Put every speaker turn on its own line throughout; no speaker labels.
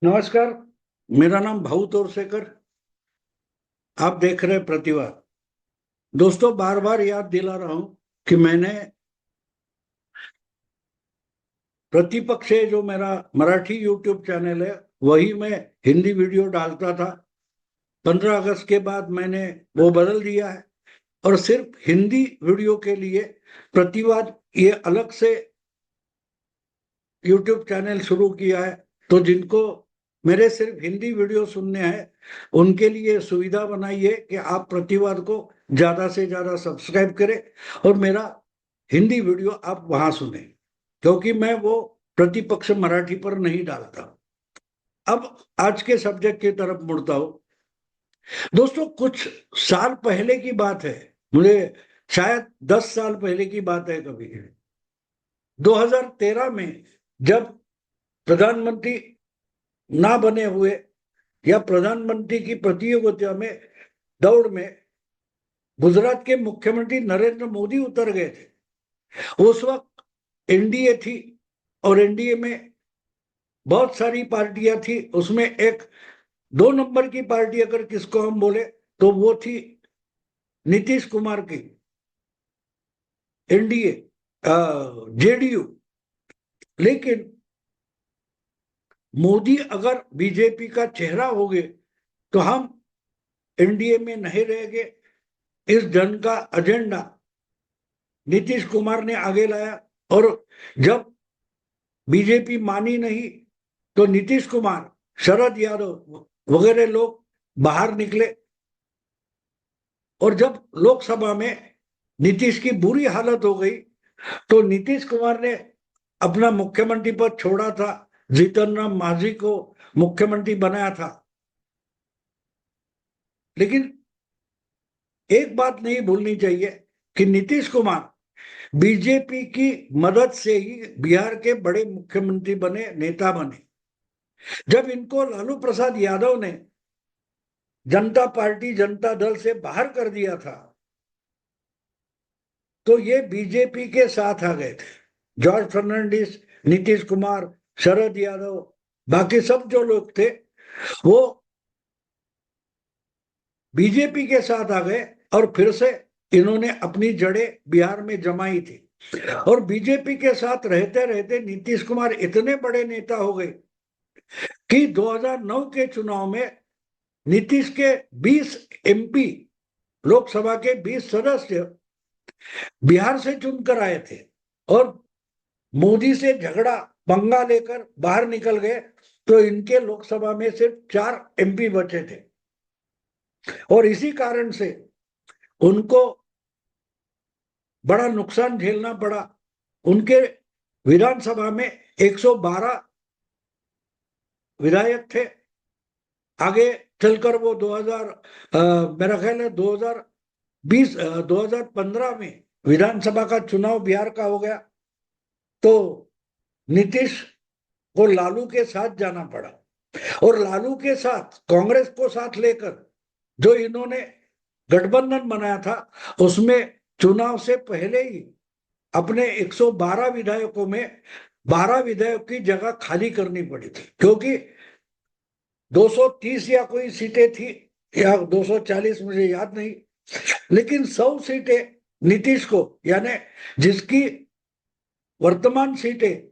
नमस्कार। मेरा नाम भाऊ तोरसेकर। आप देख रहे हैं प्रतिवाद। दोस्तों, बार बार याद दिला रहा हूं कि मैंने प्रतिपक्ष से जो मेरा मराठी यूट्यूब चैनल है वही मैं हिंदी वीडियो डालता था। 15 अगस्त के बाद मैंने वो बदल दिया है और सिर्फ हिंदी वीडियो के लिए प्रतिवाद ये अलग से यूट्यूब चैनल शुरू किया है। तो जिनको मेरे सिर्फ हिंदी वीडियो सुनने हैं उनके लिए सुविधा बनाई है कि आप प्रतिवाद को ज्यादा से ज्यादा सब्सक्राइब करें और मेरा हिंदी वीडियो आप वहां सुने, क्योंकि मैं वो प्रतिपक्ष मराठी पर नहीं डालता। अब आज के सब्जेक्ट की तरफ मुड़ता हूं। दोस्तों, कुछ साल पहले की बात है, मुझे शायद 10 साल पहले की बात है। कभी 2013 में जब प्रधानमंत्री ना बने हुए या प्रधानमंत्री की प्रतियोगिता में दौड़ में गुजरात के मुख्यमंत्री नरेंद्र मोदी उतर गए थे। उस वक्त एनडीए थी और एनडीए में बहुत सारी पार्टियां थी। उसमें एक 2 नंबर की पार्टी अगर किसको हम बोले तो वो थी नीतीश कुमार की एनडीए, जेडीयू। लेकिन मोदी अगर बीजेपी का चेहरा हो गए तो हम एनडीए में नहीं रहेंगे। इस जन का एजेंडा नीतीश कुमार ने आगे लाया और जब बीजेपी मानी नहीं तो नीतीश कुमार, शरद यादव वगैरह लोग बाहर निकले। और जब लोकसभा में नीतीश की बुरी हालत हो गई तो नीतीश कुमार ने अपना मुख्यमंत्री पद छोड़ा था, जीतन राम मांझी को मुख्यमंत्री बनाया था। लेकिन एक बात नहीं भूलनी चाहिए कि नीतीश कुमार बीजेपी की मदद से ही बिहार के बड़े मुख्यमंत्री बने, नेता बने। जब इनको लालू प्रसाद यादव ने जनता पार्टी, जनता दल से बाहर कर दिया था तो ये बीजेपी के साथ आ गए थे। जॉर्ज फर्नांडिस, नीतीश कुमार, शरद यादव, बाकी सब जो लोग थे वो बीजेपी के साथ आ गए और फिर से इन्होंने अपनी जड़ें बिहार में जमाई थी। और बीजेपी के साथ रहते रहते नीतीश कुमार इतने बड़े नेता हो गए कि 2009 के चुनाव में नीतीश के 20 एमपी, लोकसभा के 20 सदस्य बिहार से चुनकर आए थे और मोदी से झगड़ा, पंगा लेकर बाहर निकल गए। तो इनके लोकसभा में सिर्फ 4 एमपी बचे थे और इसी कारण से उनको बड़ा नुकसान झेलना पड़ा। उनके विधानसभा में 112 विधायक थे। आगे चलकर वो 2000, मेरा ख्याल है 2020, 2015 में विधानसभा का चुनाव बिहार का हो गया तो नीतीश को लालू के साथ जाना पड़ा। और लालू के साथ कांग्रेस को साथ लेकर जो इन्होंने गठबंधन बनाया था उसमें चुनाव से पहले ही अपने 112 विधायकों में 12 विधायक की जगह खाली करनी पड़ी थी, क्योंकि 230 या कोई सीटें थी या 240, मुझे याद नहीं। लेकिन 100 सीटें नीतीश को, यानी जिसकी वर्तमान सीटें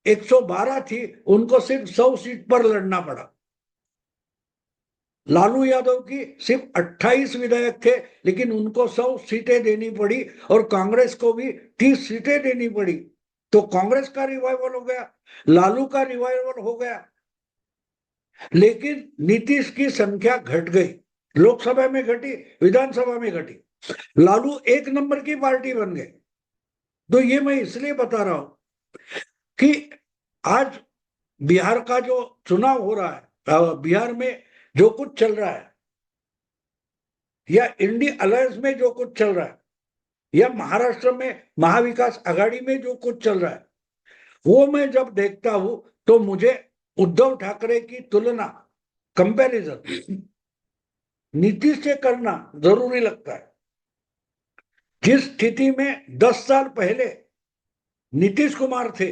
112 थी, उनको सिर्फ 100 सीट पर लड़ना पड़ा। लालू यादव की सिर्फ 28 विधायक थे लेकिन उनको 100 सीटें देनी पड़ी और कांग्रेस को भी 30 सीटें देनी पड़ी। तो कांग्रेस का रिवाइवल हो गया, लालू का रिवाइवल हो गया। लेकिन नीतीश की संख्या घट गई, लोकसभा में घटी, विधानसभा में घटी। लालू 1 नंबर की पार्टी बन गए। तो ये मैं इसलिए बता रहा हूं कि आज बिहार का जो चुनाव हो रहा है, बिहार में जो कुछ चल रहा है या इंडिया अलायंस में जो कुछ चल रहा है या महाराष्ट्र में महाविकास आघाड़ी में जो कुछ चल रहा है, वो मैं जब देखता हूं तो मुझे उद्धव ठाकरे की तुलना, कंपैरिजन नीतीश से करना जरूरी लगता है। जिस स्थिति में 10 साल पहले नीतीश कुमार थे,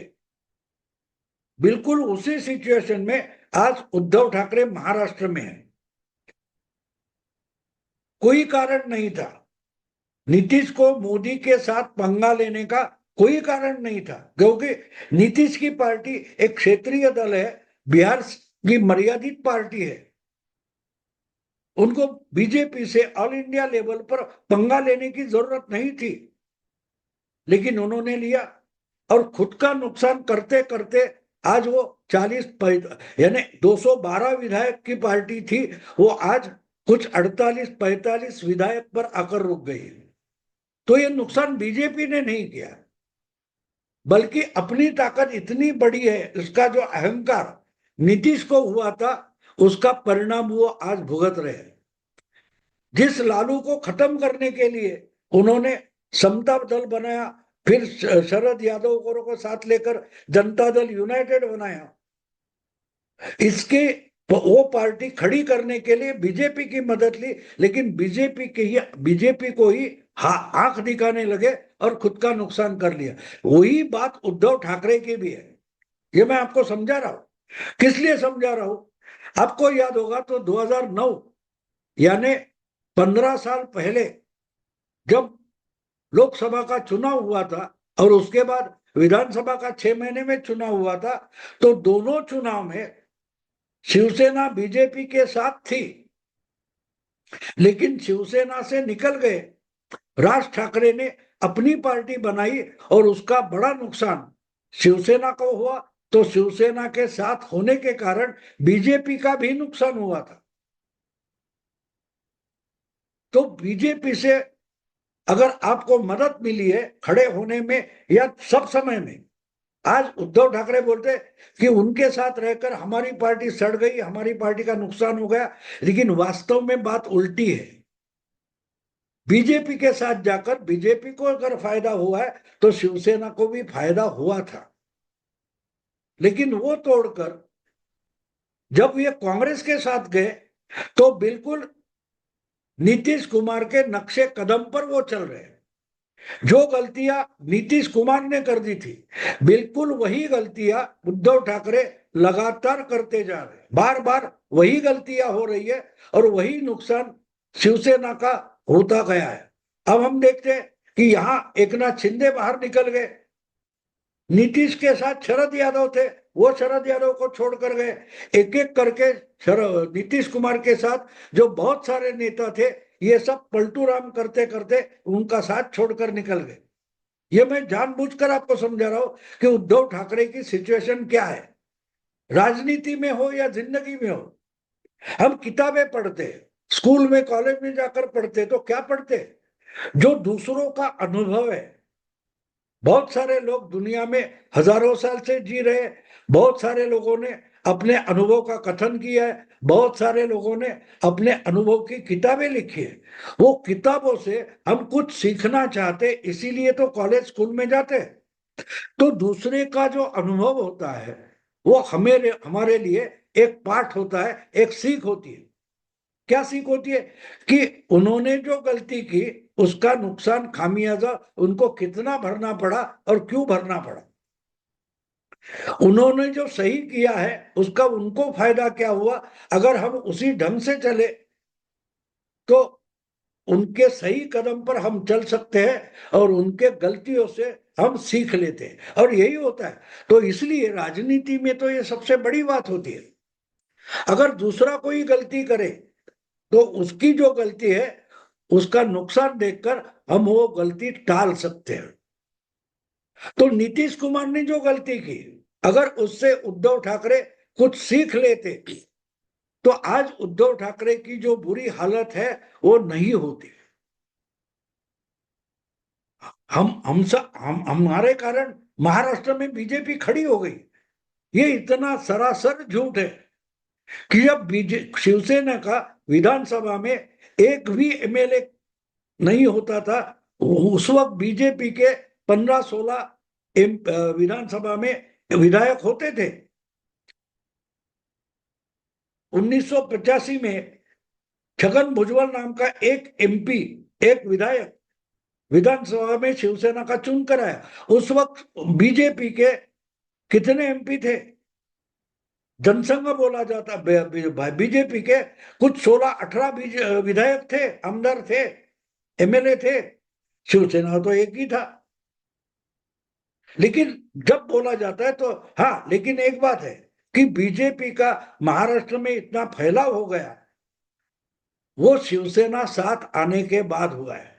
बिल्कुल उसी सिचुएशन में आज उद्धव ठाकरे महाराष्ट्र में है। कोई कारण नहीं था नीतीश को मोदी के साथ पंगा लेने का, कोई कारण नहीं था, क्योंकि नीतीश की पार्टी एक क्षेत्रीय दल है, बिहार की मर्यादित पार्टी है। उनको बीजेपी से ऑल इंडिया लेवल पर पंगा लेने की जरूरत नहीं थी, लेकिन उन्होंने लिया और खुद का नुकसान करते करते आज वो 40 यानी 212 विधायक की पार्टी थी, वो आज कुछ 48-45 विधायक पर आकर रुक गई। तो ये नुकसान बीजेपी ने नहीं किया, बल्कि अपनी ताकत इतनी बड़ी है, इसका जो अहंकार नीतीश को हुआ था उसका परिणाम वो आज भुगत रहे हैं। जिस लालू को खत्म करने के लिए उन्होंने समता दल बनाया, फिर शरद यादव को साथ लेकर जनता दल यूनाइटेड बनाया, इसके वो पार्टी खड़ी करने के लिए बीजेपी की मदद ली, लेकिन बीजेपी को ही आंख दिखाने लगे और खुद का नुकसान कर लिया। वही बात उद्धव ठाकरे की भी है। ये मैं आपको समझा रहा हूं। किस लिए समझा रहा हूं? आपको याद होगा तो 2009 यानी 15 साल पहले जब लोकसभा का चुनाव हुआ था और उसके बाद विधानसभा का 6 महीने में चुनाव हुआ था, तो दोनों चुनाव में शिवसेना बीजेपी के साथ थी, लेकिन शिवसेना से निकल गए। राज ठाकरे ने अपनी पार्टी बनाई और उसका बड़ा नुकसान शिवसेना को हुआ, तो शिवसेना के साथ होने के कारण बीजेपी का भी नुकसान हुआ था। तो बीजेपी से अगर आपको मदद मिली है खड़े होने में या सब समय में, आज उद्धव ठाकरे बोलते कि उनके साथ रहकर हमारी पार्टी सड़ गई, हमारी पार्टी का नुकसान हो गया, लेकिन वास्तव में बात उल्टी है। बीजेपी के साथ जाकर बीजेपी को अगर फायदा हुआ है तो शिवसेना को भी फायदा हुआ था, लेकिन वो तोड़कर जब ये कांग्रेस के साथ गए तो बिल्कुल नीतीश कुमार के नक्शे कदम पर वो चल रहे हैं। जो गलतियां नीतीश कुमार ने कर दी थी, बिल्कुल वही गलतियां उद्धव ठाकरे लगातार करते जा रहे हैं। बार बार वही गलतियां हो रही है और वही नुकसान शिवसेना का होता गया है। अब हम देखते हैं कि यहां एकनाथ शिंदे बाहर निकल गए, नीतीश के साथ शरद यादव थे, वो शरद यादव को छोड़कर गए। एक एक करके नीतीश कुमार के साथ जो बहुत सारे नेता थे, ये सब पलटू राम करते करते उनका साथ छोड़कर निकल गए। ये मैं जानबूझकर आपको समझा रहा हूं कि उद्धव ठाकरे की सिचुएशन क्या है, राजनीति में हो या जिंदगी में हो। हम किताबें पढ़ते, स्कूल में कॉलेज में जाकर पढ़ते, तो क्या पढ़ते? जो दूसरों का अनुभव है। बहुत सारे लोग दुनिया में हजारों साल से जी रहे, बहुत सारे लोगों ने अपने अनुभव का कथन किया है, बहुत सारे लोगों ने अपने अनुभव की किताबें लिखी है। वो किताबों से हम कुछ सीखना चाहते, इसीलिए तो कॉलेज स्कूल में जाते। तो दूसरे का जो अनुभव होता है वो हमारे लिए एक पाठ होता है, एक सीख होती है। क्या सीख होती है? कि उन्होंने जो गलती की उसका नुकसान, खामियाजा उनको कितना भरना पड़ा और क्यों भरना पड़ा। उन्होंने जो सही किया है उसका उनको फायदा क्या हुआ। अगर हम उसी ढंग से चले तो उनके सही कदम पर हम चल सकते हैं और उनके गलतियों से हम सीख लेते हैं, और यही होता है। तो इसलिए राजनीति में तो ये सबसे बड़ी बात होती है। अगर दूसरा कोई गलती करे तो उसकी जो गलती है उसका नुकसान देखकर हम वो गलती टाल सकते हैं। तो नीतीश कुमार ने जो गलती की, अगर उससे उद्धव ठाकरे कुछ सीख लेते तो आज उद्धव ठाकरे की जो बुरी हालत है वो नहीं होती। हमारे कारण महाराष्ट्र में बीजेपी खड़ी हो गई। ये इतना सरासर झूठ है कि जब शिवसेना का विधानसभा में एक भी एमएलए नहीं होता था, उस वक्त बीजेपी के 15-16 विधानसभा में विधायक होते थे। 1985 में छगन भुजबल नाम का एक एमपी, एक विधायक विधानसभा में शिवसेना का चुन कर आया। उस वक्त बीजेपी के कितने एमपी थे? जनसंघ बोला जाता। बीजेपी के कुछ 16-18 विधायक थे, आमदार थे, एमएलए थे। शिवसेना तो एक ही था। लेकिन जब बोला जाता है तो हाँ, लेकिन एक बात है कि बीजेपी का महाराष्ट्र में इतना फैलाव हो गया, वो शिवसेना साथ आने के बाद हुआ है।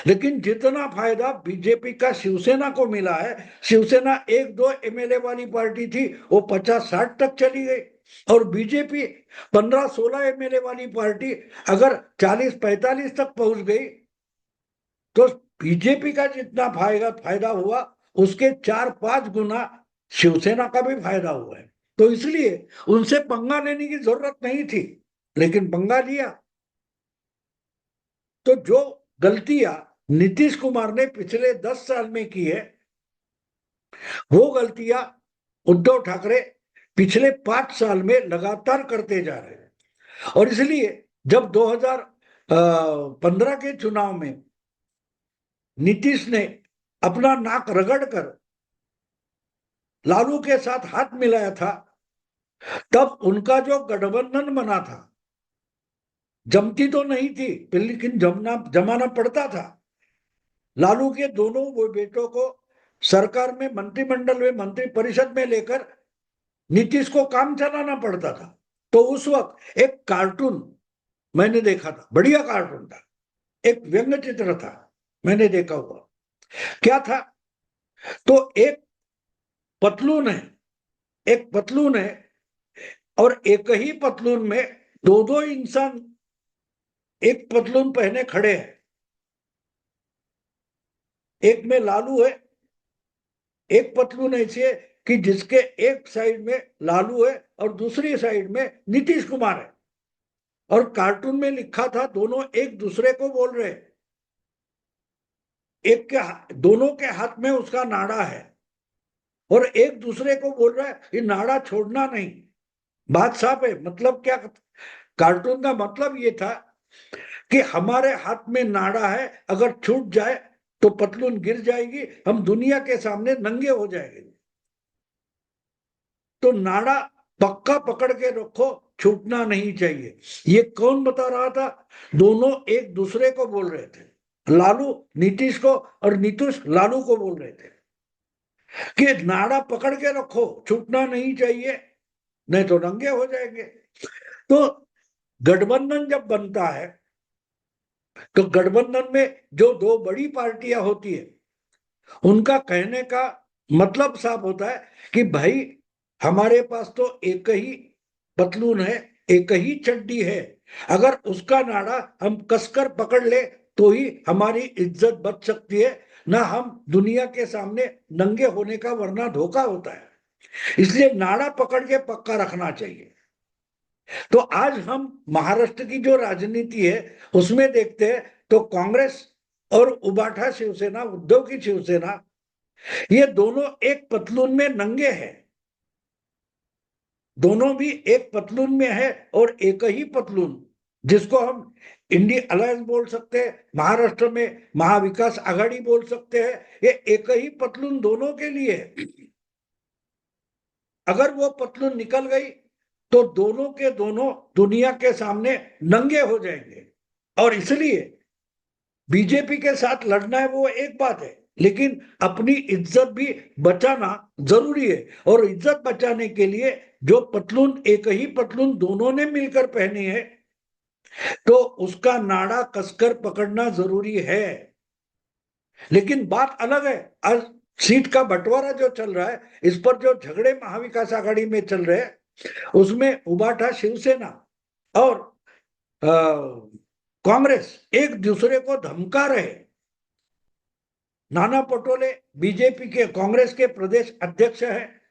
लेकिन जितना फायदा बीजेपी का शिवसेना को मिला है, शिवसेना 1-2 एमएलए वाली पार्टी थी, वो 50-60 तक चली गई। और बीजेपी 15-16 एमएलए वाली पार्टी अगर 40-45 तक पहुंच गई, तो बीजेपी का जितना फायदा फायदा हुआ, उसके 4-5 गुना शिवसेना का भी फायदा हुआ है। तो इसलिए उनसे पंगा लेने की जरूरत नहीं थी, लेकिन पंगा लिया। तो जो गलतियां नीतीश कुमार ने पिछले 10 साल में की है, वो गलतियां उद्धव ठाकरे पिछले 5 साल में लगातार करते जा रहे हैं। और इसलिए जब 2015 के चुनाव में नीतीश ने अपना नाक रगड़कर लालू के साथ हाथ मिलाया था, तब उनका जो गठबंधन बना था, जमती तो नहीं थी, लेकिन जमाना पड़ता था। लालू के दोनों वो बेटों को सरकार में, मंत्रिमंडल में, मंत्री परिषद में लेकर नीतीश को काम चलाना पड़ता था। तो उस वक्त एक कार्टून मैंने देखा था, बढ़िया कार्टून था, एक व्यंग्य चित्र था, मैंने देखा हुआ। क्या था? तो एक पतलून है, और एक ही पतलून में दो दो इंसान एक पतलून पहने खड़े हैं। एक में लालू है, एक पतलून ऐसी है कि जिसके एक साइड में लालू है और दूसरी साइड में नीतीश कुमार है। और कार्टून में लिखा था, दोनों एक दूसरे को बोल रहे हैं। दोनों के हाथ में उसका नाड़ा है, और एक दूसरे को बोल रहा है ये नाड़ा छोड़ना नहीं। बात साफ है। मतलब क्या? कार्टून का मतलब ये था कि हमारे हाथ में नाड़ा है, अगर छूट जाए तो पतलून गिर जाएगी, हम दुनिया के सामने नंगे हो जाएंगे। तो नाड़ा पक्का पकड़ के रखो, छूटना नहीं चाहिए। ये कौन बता रहा था? दोनों एक दूसरे को बोल रहे थे, लालू नीतीश को और नीतीश लालू को बोल रहे थे कि नाड़ा पकड़ के रखो, छूटना नहीं चाहिए, नहीं तो नंगे हो जाएंगे। तो गठबंधन जब बनता है, तो गठबंधन में जो दो बड़ी पार्टियां होती है, उनका कहने का मतलब साफ होता है कि भाई हमारे पास तो एक ही पतलून है, एक ही चड्डी है, अगर उसका नाड़ा हम कसकर पकड़ ले तो ही हमारी इज्जत बच सकती है, ना हम दुनिया के सामने नंगे होने का वरना धोखा होता है। इसलिए नाड़ा पकड़ के पक्का रखना चाहिए। तो आज हम महाराष्ट्र की जो राजनीति है उसमें देखते हैं, तो कांग्रेस और उबाठा शिवसेना, उद्धव की शिवसेना, ये दोनों एक पतलून में नंगे हैं। दोनों भी एक पतलून में है, और एक ही पतलून जिसको हम इंडिया अलायंस बोल सकते हैं, महाराष्ट्र में महाविकास आघाड़ी बोल सकते हैं, ये एक ही पतलून दोनों के लिए है। अगर वो पतलून निकल गई तो दोनों के दोनों दुनिया के सामने नंगे हो जाएंगे। और इसलिए बीजेपी के साथ लड़ना है वो एक बात है, लेकिन अपनी इज्जत भी बचाना जरूरी है। और इज्जत बचाने के लिए जो पतलून, एक ही पतलून दोनों ने मिलकर पहनी है, तो उसका नाड़ा कसकर पकड़ना जरूरी है। लेकिन बात अलग है, आज सीट का बंटवारा जो चल रहा है, इस पर जो झगड़े महाविकास आघाड़ी में चल रहे हैं, उसमें उबाठा शिवसेना और कांग्रेस एक दूसरे को धमका रहे। नाना पटोले बीजेपी के, कांग्रेस के प्रदेश अध्यक्ष हैं,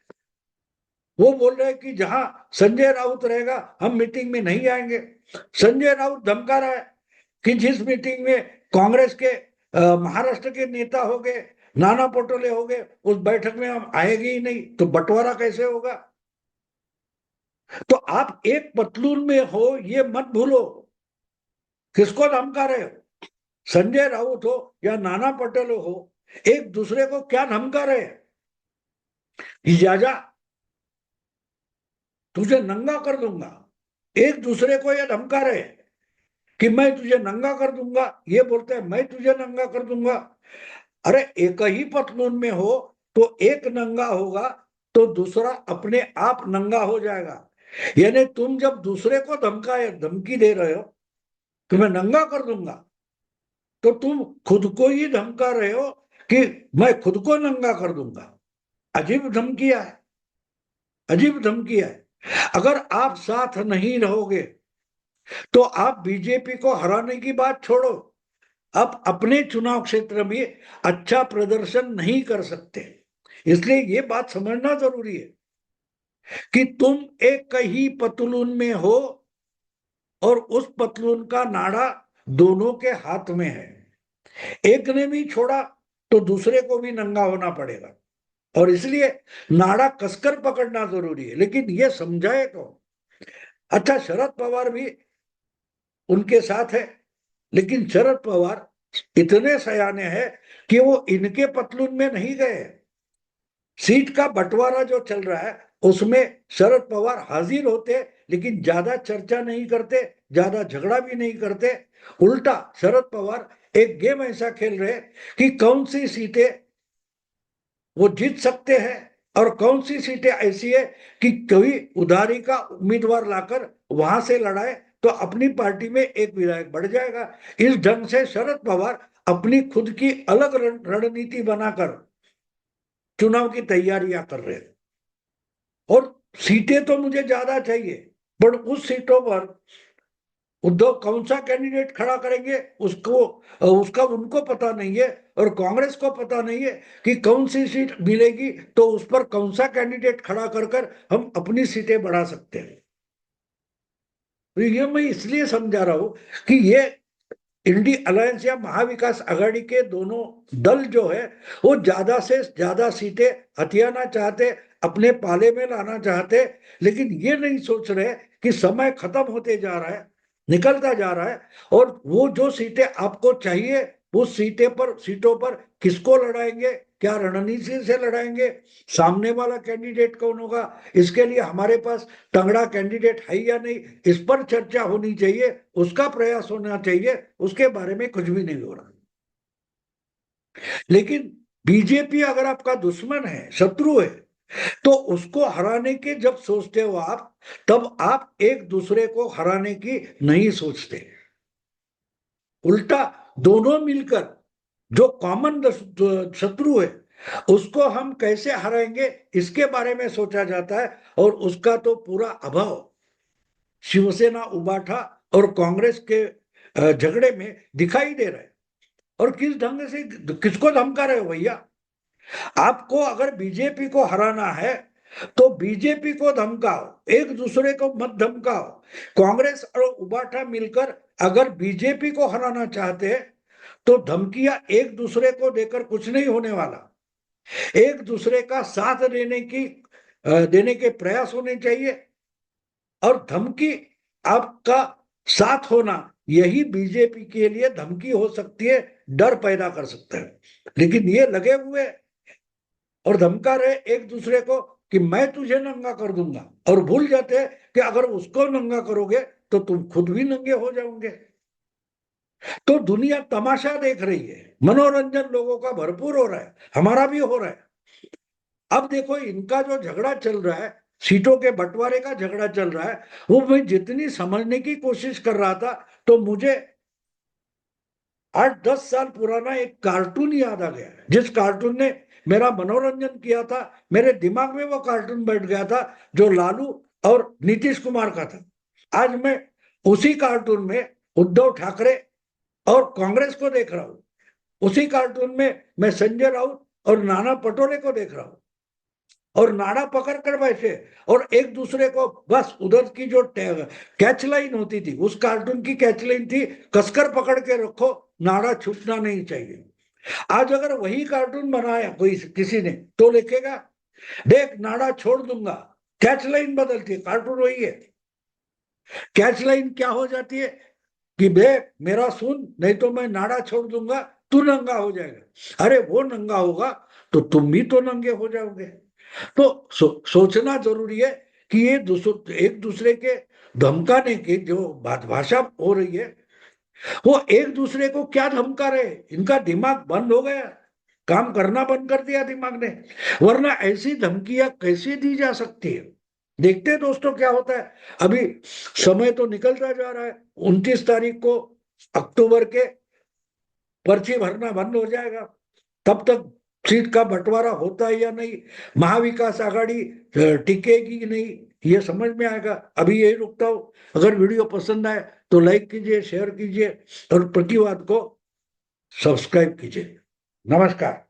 वो बोल रहे हैं कि जहां संजय राउत रहेगा हम मीटिंग में नहीं आएंगे। संजय राउत धमका रहा है कि जिस मीटिंग में कांग्रेस के महाराष्ट्र के नेता हो गए, नाना पटोले हो गए, उस बैठक में हम आएंगे ही नहीं। तो बंटवारा कैसे होगा? तो आप एक पतलून में हो, ये मत भूलो। किसको धमका रहे हो? संजय राउत हो या नाना पटोले हो, एक दूसरे को क्या धमका रहे हैं? लिहाजा तुझे नंगा कर दूंगा। एक दूसरे को ये धमका रहे कि मैं तुझे नंगा कर दूंगा, ये बोलते हैं मैं तुझे नंगा कर दूंगा। अरे एक ही पतलून में हो तो एक नंगा होगा तो दूसरा अपने आप नंगा हो जाएगा। यानी तुम जब दूसरे को धमकी दे रहे हो कि मैं नंगा कर दूंगा, तो तुम खुद को ही धमका रहे हो कि मैं खुद को नंगा कर दूंगा। अजीब धमकिया है, अजीब धमकिया है। अगर आप साथ नहीं रहोगे तो आप बीजेपी को हराने की बात छोड़ो, आप अपने चुनाव क्षेत्र में अच्छा प्रदर्शन नहीं कर सकते। इसलिए ये बात समझना जरूरी है कि तुम एक ही पतलून में हो और उस पतलून का नाड़ा दोनों के हाथ में है। एक ने भी छोड़ा तो दूसरे को भी नंगा होना पड़ेगा, और इसलिए नाड़ा कसकर पकड़ना जरूरी है। लेकिन ये समझाए तो अच्छा, शरद पवार भी उनके साथ है, लेकिन शरद पवार इतने सयाने हैं कि वो इनके पतलून में नहीं गए। सीट का बंटवारा जो चल रहा है उसमें शरद पवार हाजिर होते, लेकिन ज्यादा चर्चा नहीं करते, ज्यादा झगड़ा भी नहीं करते। उल्टा शरद पवार एक गेम ऐसा खेल रहे कि कौन सी सीटें वो जीत सकते हैं और कौन सी सीटें ऐसी है कि कोई उधारी का उम्मीदवार लाकर वहां से लड़ाए तो अपनी पार्टी में एक विधायक बढ़ जाएगा। इस ढंग से शरद पवार अपनी खुद की अलग रणनीति बनाकर चुनाव की तैयारियां कर रहे हैं। और सीटें तो मुझे ज्यादा चाहिए, पर उस सीटों पर उद्धव कौन सा कैंडिडेट खड़ा करेंगे उसको उसका उनको पता नहीं है, और कांग्रेस को पता नहीं है कि कौन सी सीट मिलेगी तो उस पर कौन सा कैंडिडेट खड़ा कर हम अपनी सीटें बढ़ा सकते हैं। तो ये मैं इसलिए समझा रहा हूं कि ये इंडी अलायंस या महाविकास आघाड़ी के दोनों दल जो है वो ज्यादा से ज्यादा सीटें हथियाना चाहते, अपने पाले में लाना चाहते, लेकिन ये नहीं सोच रहे कि समय खत्म होते जा रहा है, निकलता जा रहा है, और वो जो सीटें आपको चाहिए उस सीटों पर किसको लड़ाएंगे, क्या रणनीति से लड़ाएंगे, सामने वाला कैंडिडेट कौन होगा, इसके लिए हमारे पास तगड़ा कैंडिडेट है या नहीं, इस पर चर्चा होनी चाहिए, उसका प्रयास होना चाहिए। उसके बारे में कुछ भी नहीं हो रहा। लेकिन बीजेपी अगर आपका दुश्मन है, शत्रु है, तो उसको हराने के जब सोचते हो आप, तब आप एक दूसरे को हराने की नहीं सोचते। उल्टा दोनों मिलकर जो कॉमन शत्रु है उसको हम कैसे हराएंगे इसके बारे में सोचा जाता है, और उसका तो पूरा अभाव शिवसेना, उबाठा और कांग्रेस के झगड़े में दिखाई दे रहा है। और किस ढंग से किसको धमका रहे हो भैया? आपको अगर बीजेपी को हराना है तो बीजेपी को धमकाओ, एक दूसरे को मत धमकाओ। कांग्रेस और उबाठा मिलकर अगर बीजेपी को हराना चाहते हैं तो धमकियां एक दूसरे को देकर कुछ नहीं होने वाला। एक दूसरे का साथ देने के प्रयास होने चाहिए, और धमकी आपका साथ होना यही बीजेपी के लिए धमकी हो सकती है, डर पैदा कर सकता है। लेकिन ये लगे हुए और धमका रहे एक दूसरे को कि मैं तुझे नंगा कर दूंगा, और भूल जाते हैं कि अगर उसको नंगा करोगे तो तुम खुद भी नंगे हो जाओगे। तो दुनिया तमाशा देख रही है, मनोरंजन लोगों का भरपूर हो रहा है, हमारा भी हो रहा है। अब देखो इनका जो झगड़ा चल रहा है, सीटों के बंटवारे का झगड़ा चल रहा है, वो मैं जितनी समझने की कोशिश कर रहा था तो मुझे 8-10 साल पुराना एक कार्टून याद आ गया, जिस कार्टून ने मेरा मनोरंजन किया था। मेरे दिमाग में वो कार्टून बैठ गया था जो लालू और नीतीश कुमार का था। आज मैं उसी कार्टून में उद्धव ठाकरे और कांग्रेस को देख रहा हूं, उसी कार्टून में मैं संजय राउत और नाना पटोले को देख रहा हूं, और नाड़ा पकड़ कर बैठे और एक दूसरे को बस उधर की जो कैच लाइन होती थी, उस कार्टून की कैच लाइन थी कसकर पकड़ के रखो, नाड़ा छूटना नहीं चाहिए। आज अगर वही कार्टून बनाया कोई किसी ने तो लिखेगा देख नाड़ा छोड़ दूंगा, कैच लाइन बदलती है, कार्टून वही है। कैच लाइन क्या हो जाती है कि देख मेरा सुन, नहीं तो मैं नाड़ा छोड़ दूंगा, तू नंगा हो जाएगा। अरे वो नंगा होगा तो तुम भी तो नंगे हो जाओगे। तो सोचना जरूरी है कि ये एक दूसरे के धमकाने की जो भाषा हो रही है, वो एक दूसरे को क्या धमका रहे, इनका दिमाग बंद हो गया, काम करना बंद कर दिया दिमाग ने। वरना ऐसी धमकियां कैसे दी जा सकती है। देखते हैं दोस्तों क्या होता है। अभी समय तो निकलता जा रहा है, 29 तारीख को अक्टूबर के पर्ची भरना बंद हो जाएगा। तब तक सीट का बंटवारा होता है या नहीं, महाविकास आघाड़ी टिकेगी कि नहीं, ये समझ में आएगा। अभी यही रुकता हूं। अगर वीडियो पसंद आए तो लाइक कीजिए, शेयर कीजिए और प्रतिवाद को सब्सक्राइब कीजिए। नमस्कार।